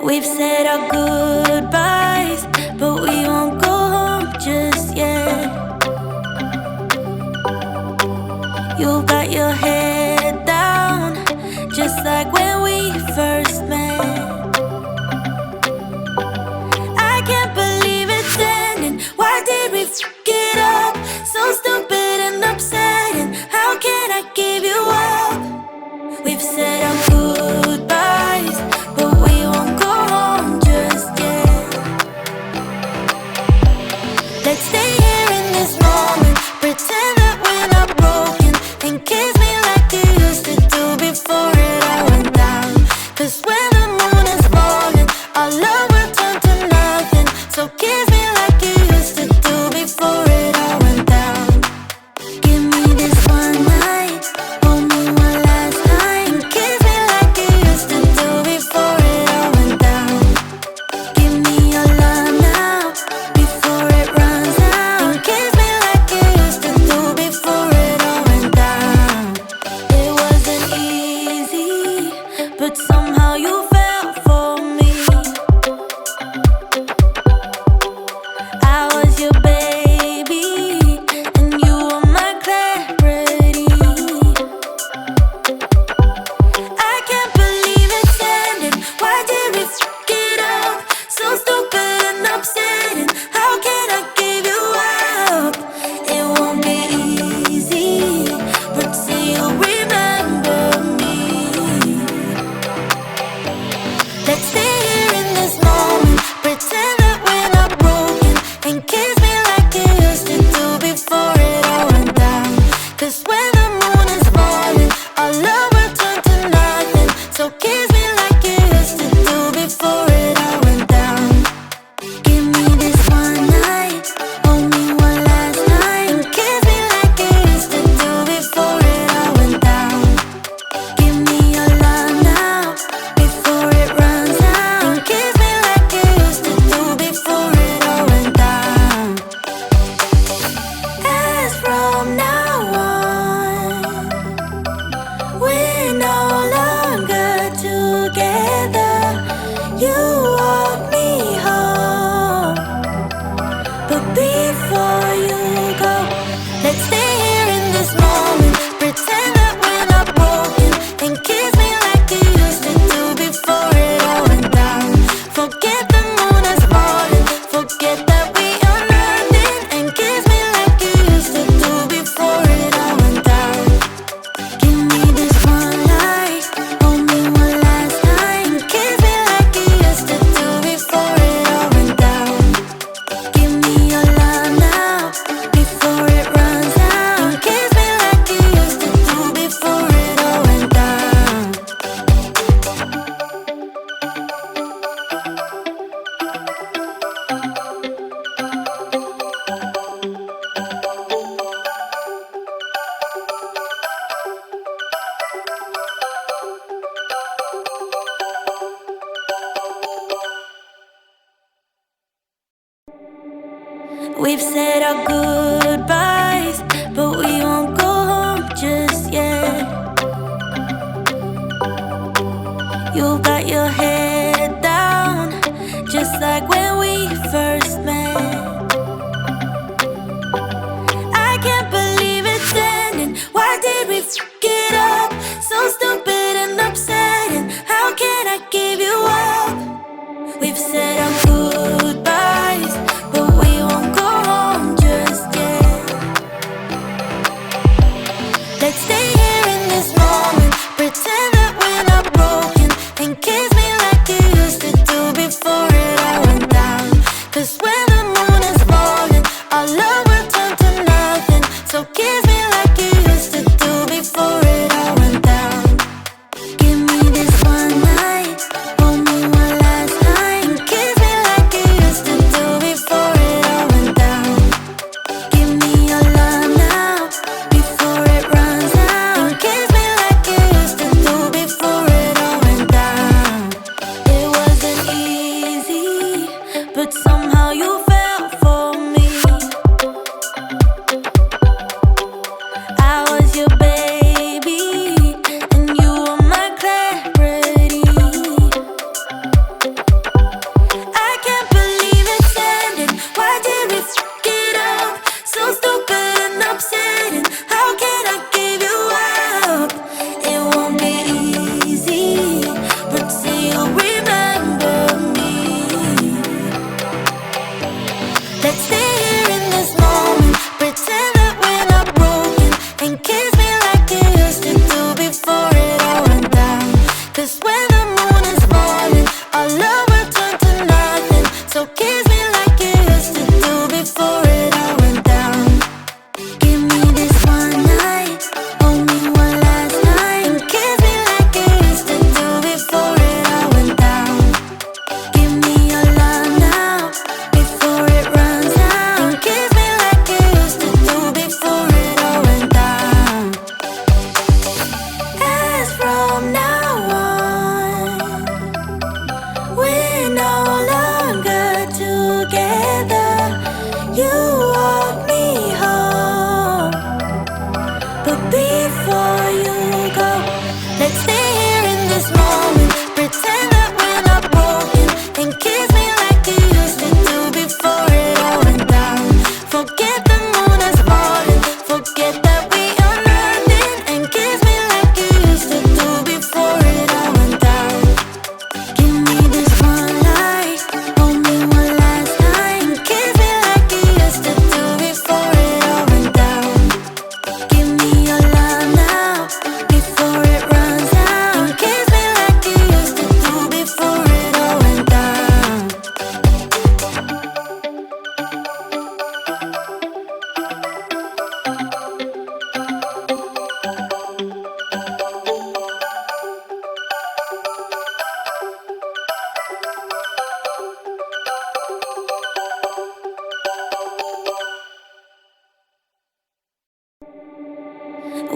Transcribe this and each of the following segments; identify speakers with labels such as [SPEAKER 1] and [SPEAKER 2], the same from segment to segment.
[SPEAKER 1] We've said our goodbyes, but we won't go home just yet. You got your head down, just like when we first met. I can't believe it's ending. Why did we f it up? So stupid and upsetting. How can I give you up? We've said our goodbyes, but we won't go home just yet. Let's stay here in this moment, pretend that we're not broken, and kiss me like you used to do before it all went down. 'Cause when the moon is falling, our love will turn to nothing. So kiss me like you used to do before it all went down. Give me this one night, hold me one last time, kiss me like you used to do before it all went down. Give me your love now, before it runs out. Kiss me like you used to do before it all went down. It wasn't easy, but somehow you fell for me. I was your baby, and you were my clarity. I can't believe it's ending. Why did we f it up? So stupid and upsetting. How can I give you up? It won't be easy, but say you'll remember me. Let's stay here in this moment, pretend that we're not broken, and kiss me like you used to do before it all went down. 'Cause when the moon is falling, our love will turn to nothing. So kiss me like you used to do before it all went down. Give me this one night, hold me one last time, kiss me like you used to do before it all went down. Give me your love now, before it runs out. Kiss me like you used to do before it all went down. As from now on, we're no longer together. You walk me home, but before you go, let's stay here in this moment, pretend that we're not broken, and kiss me like you used to do before it all went down. Forget the moon is falling, forget that we are nothing, and kiss me like you used to do before it all went down. Give me this one night, hold me one last time, kiss me like you used to do before it all went down. Give me your love now, before it runs out. Kiss me like you used to do before it all went down. We've said our goodbyes, but we won't go home just yet. You got your head down, just like when we first met. I can't believe it's ending. Why did we f it up? So stupid and upsetting. How can I give you up? We've said our goodbyes, but we won't go home just yet. Let's stay here in this moment, pretend that we're not broken, and kiss me like you used to do before it all went down. 'Cause when the moon is falling, our love will turn to nothing. So kiss me like you used to do before it all went down. Give me this one night, hold me one last time, kiss me like you used to do before it all went down. Give me your love now, before it runs out. Kiss me like you used to do before it all went down.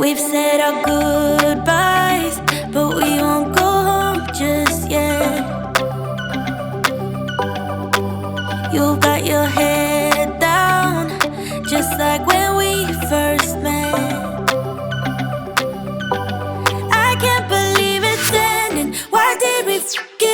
[SPEAKER 1] We've said our goodbyes, but we won't go home just yet. You got your head down, just like when we first met. I can't believe it's ending. Why did we get